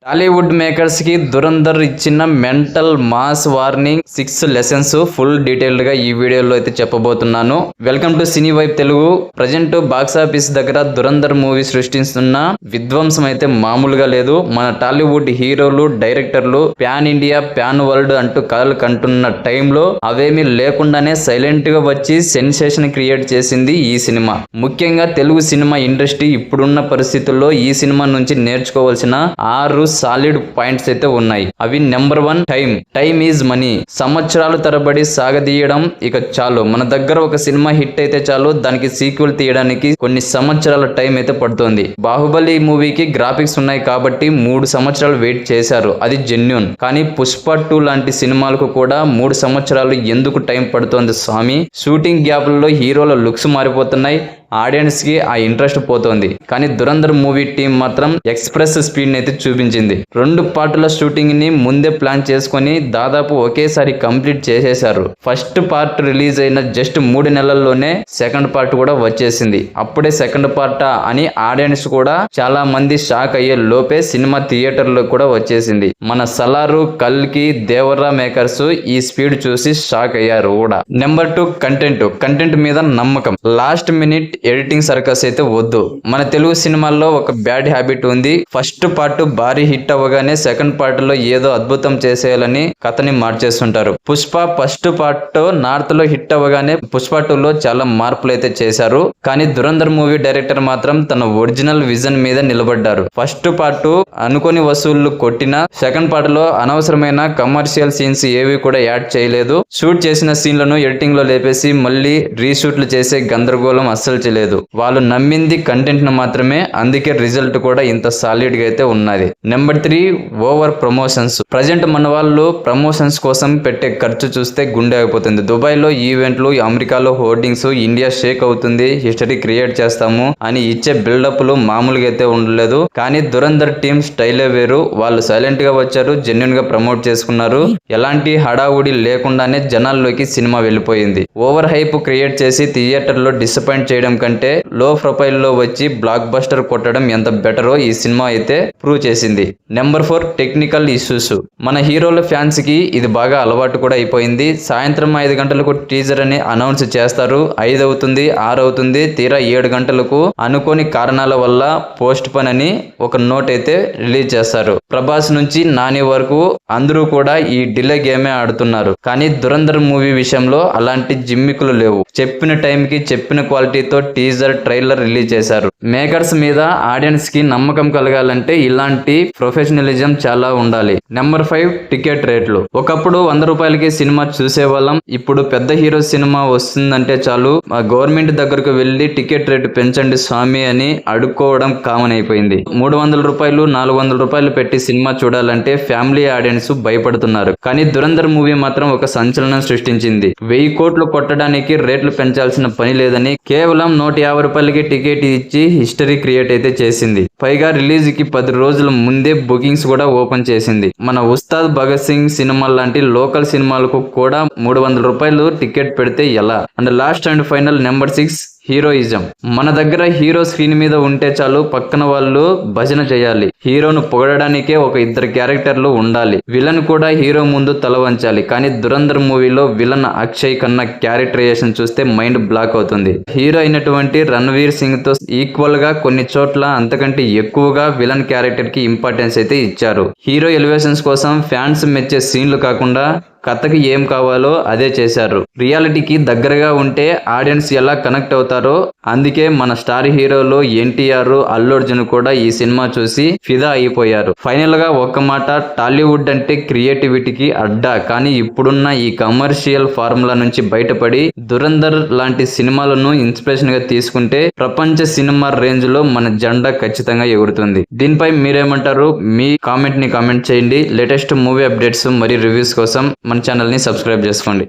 Tollywood makers కి దురంధర్ ఇచ్చిన mental mass warning 6 lessons full detailed గా ఈ వీడియోలో అయితే చెప్పబోతున్నాను. Welcome to cine vibe Telugu. Present box office దగ్గర దురంధర్ మూవీ సృష్టిస్తున్న విధ్వంసం అయితే మామూలుగా లేదు. మన టాలీవుడ్ హీరోలు, డైరెక్టర్లు ప్యాన్ ఇండియా, ప్యాన్ వరల్డ్ అంటూ కలలు కంటున్న టైంలో అవేమీ లేకుండానే సైలెంట్ గా వచ్చి సెన్సేషన్ క్రియేట్ చేసింది ఈ సినిమా. ముఖ్యంగా తెలుగు సినిమా ఇండస్ట్రీ ఇప్పుడున్న పరిస్థితుల్లో ఈ సినిమా నుంచి నేర్చుకోవాల్సిన 6 సాలిడ్ పాయింట్స్ అయితే ఉన్నాయి. అవి నెంబర్ 1, టైం ఈజ్ మనీ. సంవత్సరాల తరబడి సాగదీయడం ఇక చాలు. మన దగ్గర ఒక సినిమా హిట్ అయితే చాలు, దానికి సీక్వెల్ తీయడానికి కొన్ని సంవత్సరాల టైం అయితే పడుతుంది. బాహుబలి మూవీకి గ్రాఫిక్స్ ఉన్నాయి కాబట్టి 3 సంవత్సరాలు వెయిట్ చేశారు, అది జెన్యూన్. కానీ పుష్ప 2 లాంటి సినిమాలకు కూడా 3 సంవత్సరాలు ఎందుకు టైం పడుతోంది స్వామి? షూటింగ్ గ్యాప్లలో హీరోల లుక్స్ మారిపోతున్నాయి, ఆడియన్స్ కి ఆ ఇంట్రెస్ట్ పోతోంది. కానీ దురంధర్ మూవీ టీం మాత్రం ఎక్స్ప్రెస్ స్పీడ్ అయితే చూపించింది. 2 పార్టుల షూటింగ్ ని ముందే ప్లాన్ చేసుకొని దాదాపు ఒకేసారి కంప్లీట్ చేసేశారు. ఫస్ట్ పార్ట్ రిలీజ్ అయిన జస్ట్ 3 నెలల్లోనే సెకండ్ పార్ట్ కూడా వచ్చేసింది. అప్పుడే సెకండ్ పార్టా అని ఆడియన్స్ కూడా చాలా మంది షాక్ అయ్యే లోపే సినిమా థియేటర్ లో కూడా వచ్చేసింది. మన సలారు, కల్కి, దేవరా మేకర్స్ ఈ స్పీడ్ చూసి షాక్ అయ్యారు కూడా. నెంబర్ 2, కంటెంట్ మీద నమ్మకం. లాస్ట్ మినిట్ ఎడిటింగ్ సర్కస్ అయితే వద్దు. మన తెలుగు సినిమాల్లో ఒక బ్యాడ్ హ్యాబిట్ ఉంది. ఫస్ట్ పార్ట్ భారీ హిట్ అవ్వగానే సెకండ్ పార్ట్ లో ఏదో అద్భుతం చేసేయాలని కథని మార్చేస్తుంటారు. పుష్ప ఫస్ట్ పార్ట్ నార్త్ లో హిట్ అవ్వగానే పుష్ప 2 లో చాలా మార్పులు అయితే చేశారు. కానీ దురంధర్ మూవీ డైరెక్టర్ మాత్రం తన ఒరిజినల్ విజన్ మీద నిలబడ్డారు. ఫస్ట్ పార్ట్ అనుకోని వసూళ్లు కొట్టినా సెకండ్ పార్ట్ లో అనవసరమైన కమర్షియల్ సీన్స్ ఏవి కూడా యాడ్ చేయలేదు. షూట్ చేసిన సీన్లను ఎడిటింగ్ లో లేపేసి మళ్ళీ రీషూట్లు చేసే గందరగోళం అస్సలు లేదు. వాళ్ళు నమ్మింది కంటెంట్ ను మాత్రమే, అందుకే రిజల్ట్ కూడా ఇంత సాలిడ్ గా అయితే ఉన్నది. Number 3, over promotions. ప్రజెంట్ మన వాళ్ళు ప్రమోషన్స్ కోసం పెట్టే ఖర్చు చూస్తే గుండె అయిపోతుంది. దుబాయ్ లో ఈవెంట్లు, అమెరికాలో హోర్డింగ్స్, ఇండియా షేక్ అవుతుంది, హిస్టరీ క్రియేట్ చేస్తాము అని ఇచ్చే బిల్డప్లు మామూలుగా అయితే ఉండలేదు. కానీ దురంధర్ టీమ్ స్టైలే వేరు. వాళ్ళు సైలెంట్ గా వచ్చారు, జెన్యున్ గా ప్రమోట్ చేసుకున్నారు. ఎలాంటి హడావుడి లేకుండానే జనాల్లోకి సినిమా వెళ్ళిపోయింది. ఓవర్ హైప్ క్రియేట్ చేసి థియేటర్ లో డిసప్పాయింట్ చేయడం కంటే లో ప్రొఫైల్ లో వచ్చి బ్లాక్ బస్టర్ కొట్టడం ఎంత బెటరో ఈ సినిమా అయితే ప్రూవ్ చేసింది. Number 4, technical issues. మన హీరోల ఫ్యాన్స్ కి ఇది బాగా అలవాటు కూడా అయిపోయింది. సాయంత్రం 5 గంటలకు టీజర్ అని అనౌన్స్ చేస్తారు, 5 అవుతుంది, 6 అవుతుంది, తీరా 7 గంటలకు అనుకోని కారణాల వల్ల పోస్ట్ పోన్ అని ఒక నోట్ అయితే రిలీజ్ చేస్తారు. ప్రభాస్ నుంచి నాని వరకు అందరూ కూడా ఈ డిలే గేమే ఆడుతున్నారు. కానీ దురంధర్ మూవీ విషయంలో అలాంటి జిమ్మికులు లేవు. చెప్పిన టైంకి చెప్పిన క్వాలిటీతో టీజర్, ట్రైలర్ రిలీజ్ చేశారు. మేకర్స్ మీద ఆడియన్స్ కి నమ్మకం కలగాలంటే ఇలాంటి ప్రొఫెషనలిజం చాలా ఉండాలి. నెంబర్ 5, టికెట్ రేట్లు. ఒకప్పుడు 100 రూపాయలకి సినిమా చూసేవాళ్ళం. ఇప్పుడు పెద్ద హీరో సినిమా వస్తుందంటే చాలు గవర్నమెంట్ దగ్గరకు వెళ్లి టికెట్ రేటు పెంచండి స్వామి అని అడుక్కోవడం కామన్ అయిపోయింది. 300 రూపాయలు, 400 రూపాయలు పెట్టి సినిమా చూడాలంటే ఫ్యామిలీ ఆడియన్స్ భయపడుతున్నారు. కానీ దురంధర్ మూవీ మాత్రం ఒక సంచలనం సృష్టించింది. 1000 కోట్లు కొట్టడానికి రేట్లు పెంచాల్సిన పని లేదని కేవలం 150 రూపాయలకి టికెట్ ఇచ్చి హిస్టరీ క్రియేట్ అయితే చేసింది. పైగా రిలీజ్ కి 10 రోజుల ముందే బుకింగ్స్ కూడా ఓపెన్ చేసింది. మన ఉస్తాద్ భగత్ సింగ్ సినిమా లాంటి లోకల్ సినిమాలకు కూడా 300 రూపాయలు టికెట్ పెడితే ఎలా? And last and final number 6, heroism. మన దగ్గర హీరో స్క్రీన్ మీద ఉంటే చాలు, పక్కన వాళ్ళు భజన చేయాలి. హీరోను పొగడడానికే ఒక 2 క్యారెక్టర్లు ఉండాలి. విలన్ కూడా హీరో ముందు తల వంచాలి. కానీ దురంధర్ మూవీలో విలన్ అక్షయ్ కన్నా క్యారెక్టరైజేషన్ చూస్తే మైండ్ బ్లాక్ అవుతుంది. హీరో అయినటువంటి రణ్వీర్ సింగ్ తో ఈక్వల్ గా, కొన్ని చోట్ల అంతకంటే ఎక్కువగా విలన్ క్యారెక్టర్ కి ఇంపార్టెన్స్ అయితే ఇచ్చారు. హీరో ఎలివేషన్స్ కోసం ఫ్యాన్స్ మెచ్చే సీన్లు కాకుండా కథకి ఏం కావాలో అదే చేశారు. రియాలిటీకి దగ్గరగా ఉంటే ఆడియన్స్ ఎలా కనెక్ట్ అవుతారో అందుకే మన స్టార్ హీరోలు ఎన్టీఆర్, అల్లు అర్జున్ కూడా ఈ సినిమా చూసి ఫిదా అయిపోయారు. ఫైనల్ గా ఒక్క మాట, టాలీవుడ్ అంటే క్రియేటివిటీకి అడ్డా. కానీ ఇప్పుడున్న ఈ కమర్షియల్ ఫార్ములా నుంచి బయటపడి దురంధర్ లాంటి సినిమాలను ఇన్స్పిరేషన్ గా తీసుకుంటే ప్రపంచ సినిమా రేంజ్ లో మన జెండా ఖచ్చితంగా ఎగురుతుంది. దీనిపై మీరేమంటారు? మీ కామెంట్ చేయండి. లేటెస్ట్ మూవీ అప్డేట్స్ మరియు రివ్యూస్ కోసం మన ఛానల్ ని సబ్స్క్రైబ్ చేసుకోండి.